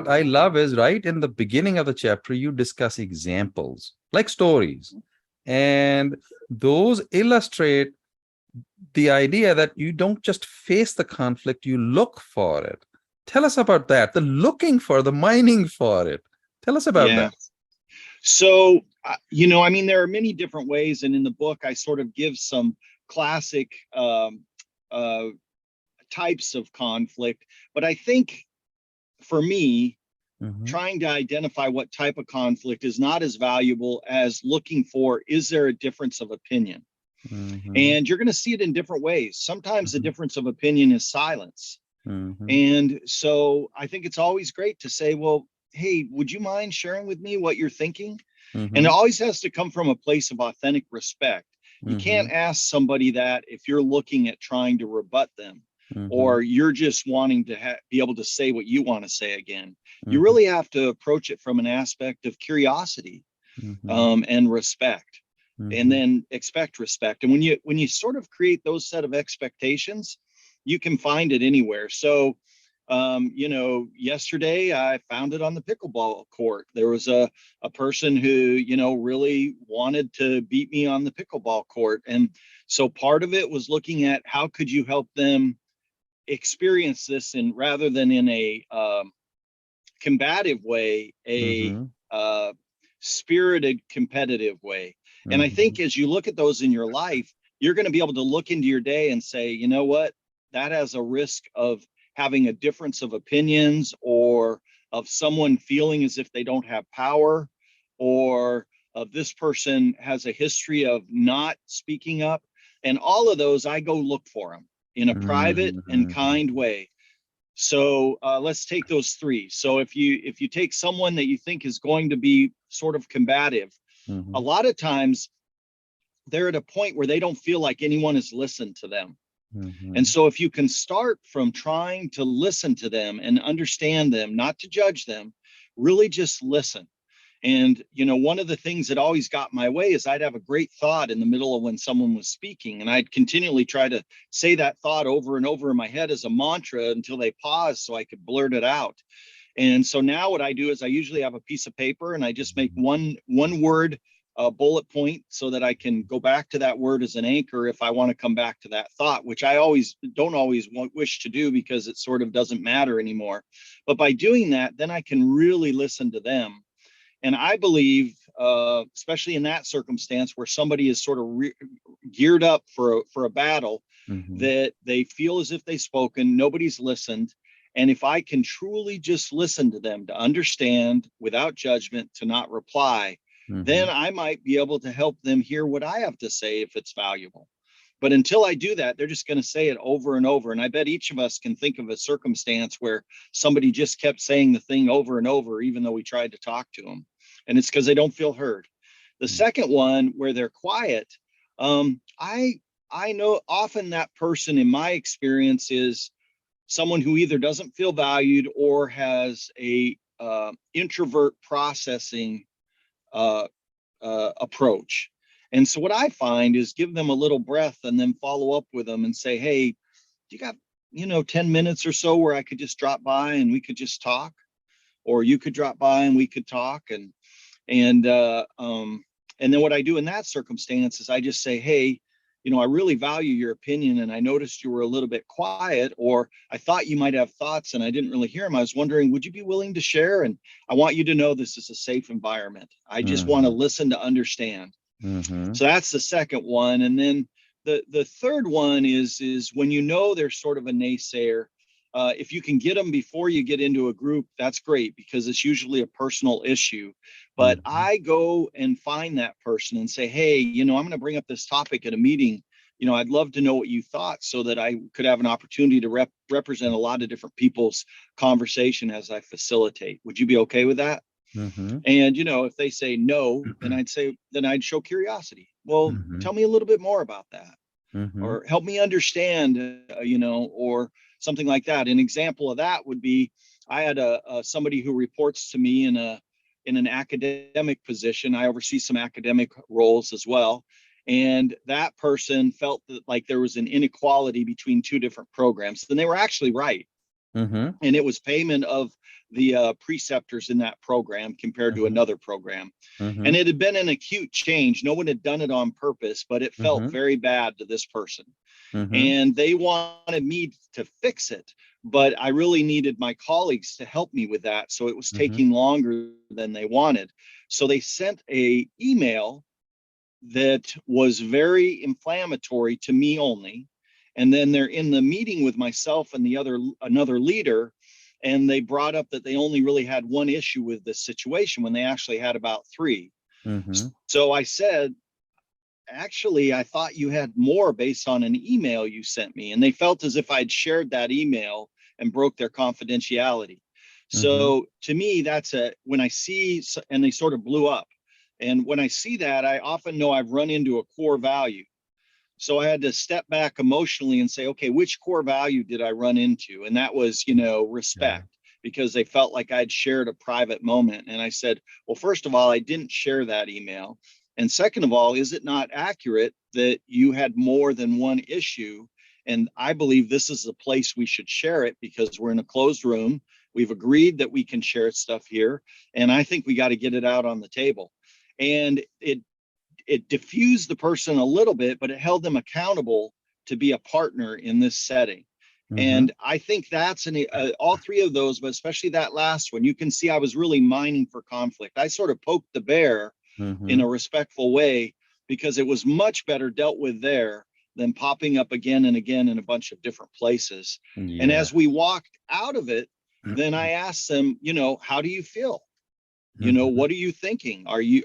what I love is right in the beginning of the chapter, you discuss examples like stories, and those illustrate the idea that you don't just face the conflict, you look for it. Tell us about that. The looking for, the mining for it. Tell us about Yeah. that. So, I mean, there are many different ways. And in the book, I sort of give some classic uh, types of conflict. But I think for me, Mm-hmm. trying to identify what type of conflict is not as valuable as looking for, is there a difference of opinion? Mm-hmm. And you're going to see it in different ways. Sometimes the Mm-hmm. difference of opinion is silence. Mm-hmm. And so I think it's always great to say, well, hey, would you mind sharing with me what you're thinking? And it Mm-hmm. always has to come from a place of authentic respect. You Mm-hmm. can't ask somebody that if you're looking at trying to rebut them, Mm-hmm. or you're just wanting to be able to say what you want to say again. You Mm-hmm. really have to approach it from an aspect of curiosity, Mm-hmm. and respect, and Mm-hmm. then expect respect. And when you sort of create those set of expectations, you can find it anywhere. So yesterday I found it on the pickleball court. There was a person who, really wanted to beat me on the pickleball court. And so part of it was looking at how could you help them experience this, and rather than in a combative way, a Mm-hmm. uh, spirited competitive way. And I Mm-hmm. think as you look at those in your life, you're going to be able to look into your day and say, you know what, that has a risk of having a difference of opinions, or of someone feeling as if they don't have power, or of this person has a history of not speaking up. And all of those, I go look for them in a private and Mm-hmm. kind way. So let's take those three. So if you take someone that you think is going to be sort of combative, a Mm-hmm. lot of times they're at a point where they don't feel like anyone has listened to them. And Mm-hmm. so if you can start from trying to listen to them and understand them, not to judge them, really just listen. And, one of the things that always got my way is I'd have a great thought in the middle of when someone was speaking, and I'd continually try to say that thought over and over in my head as a mantra until they paused so I could blurt it out. And so now what I do is I usually have a piece of paper and I just make one word bullet point so that I can go back to that word as an anchor if I want to come back to that thought, which I always don't always wish to do because it sort of doesn't matter anymore. But by doing that, then I can really listen to them. And I believe, especially in that circumstance where somebody is sort of geared up for a battle, Mm-hmm. that they feel as if they've spoken, nobody's listened. And if I can truly just listen to them, to understand without judgment, to not reply, Mm-hmm. then I might be able to help them hear what I have to say if it's valuable. But until I do that, they're just going to say it over and over. And I bet each of us can think of a circumstance where somebody just kept saying the thing over and over, even though we tried to talk to them. And it's because they don't feel heard. The second one, where they're quiet, I know often that person, in my experience, is someone who either doesn't feel valued or has a introvert processing uh, approach. And so what I find is give them a little breath and then follow up with them and say, hey, do you got 10 minutes or so where I could just drop by and we could just talk, or you could drop by and we could talk. And then what I do in that circumstance is I just say, hey, I really value your opinion, and I noticed you were a little bit quiet, or I thought you might have thoughts and I didn't really hear them. I was wondering, would you be willing to share? And I want you to know this is a safe environment. I just want to Mm-hmm. listen to understand. Mm-hmm. So that's the second one. And then the third one is when there's sort of a naysayer. If you can get them before you get into a group, that's great because it's usually a personal issue. But Mm-hmm. I go and find that person and say, hey, I'm going to bring up this topic at a meeting. I'd love to know what you thought so that I could have an opportunity to represent a lot of different people's conversation as I facilitate. Would you be okay with that? Mm-hmm. And, if they say no, then I'd show curiosity. Well, Mm-hmm. tell me a little bit more about that, Mm-hmm. or help me understand, or something like that. An example of that would be I had somebody who reports to me in an academic position. I oversee some academic roles as well. And that person felt that like there was an inequality between two different programs. And they were actually right. Mhm. and it was payment of the preceptors in that program compared to Mhm. another program. And Mhm. it had been an acute change. No one had done it on purpose, but it felt Mhm. very bad to this person. Mhm. And they wanted me to fix it, but I really needed my colleagues to help me with that. So it was Mhm. taking longer than they wanted. So they sent a email that was very inflammatory to me only. And then they're in the meeting with myself and the other another leader, and they brought up that they only really had one issue with this situation when they actually had about three. Mhm. So I said, actually, I thought you had more based on an email you sent me. And they felt as if I'd shared that email and broke their confidentiality. Mhm. So to me, that's when I see, and they sort of blew up. And when I see that, I often know I've run into a core value. So I had to step back emotionally and say, okay, which core value did I run into? And that was, Yeah. respect, because they felt like I'd shared a private moment. And I said, well, first of all, I didn't share that email. And second of all, is it not accurate that you had more than one issue? And I believe this is the place we should share it, because we're in a closed room. We've agreed that we can share stuff here. And I think we got to get it out on the table. And it diffused the person a little bit, but it held them accountable to be a partner in this setting. Mhm. And I think that's all three of those, but especially that last one, you can see I was really mining for conflict. I sort of poked the bear in a Mhm. respectful way, because it was much better dealt with there than popping up again and again in a bunch of different places. And Yeah. as we walked out of it, then I asked them, how do you feel? Mhm. What are you thinking? Are you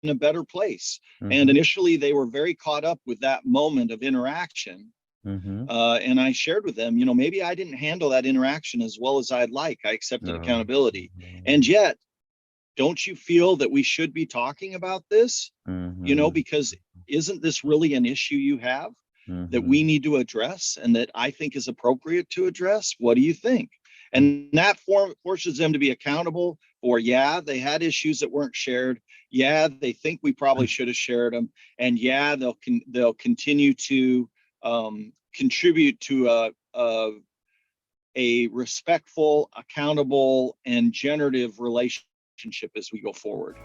in a better place? And Mhm. initially they were very caught up with that moment of interaction. Mhm. And I shared with them, maybe I didn't handle that interaction as well as I'd like. I accepted Oh. accountability. And yet, don't you feel that we should be talking about this? Mhm. Because isn't this really an issue you have that we Mhm. need to address and that I think is appropriate to address? What do you think? Mhm. And that forces them to be accountable for, yeah, they had issues that weren't shared. Yeah, they think we probably should have shared them. And yeah, they'll continue to contribute to a respectful, accountable, and generative relationship as we go forward.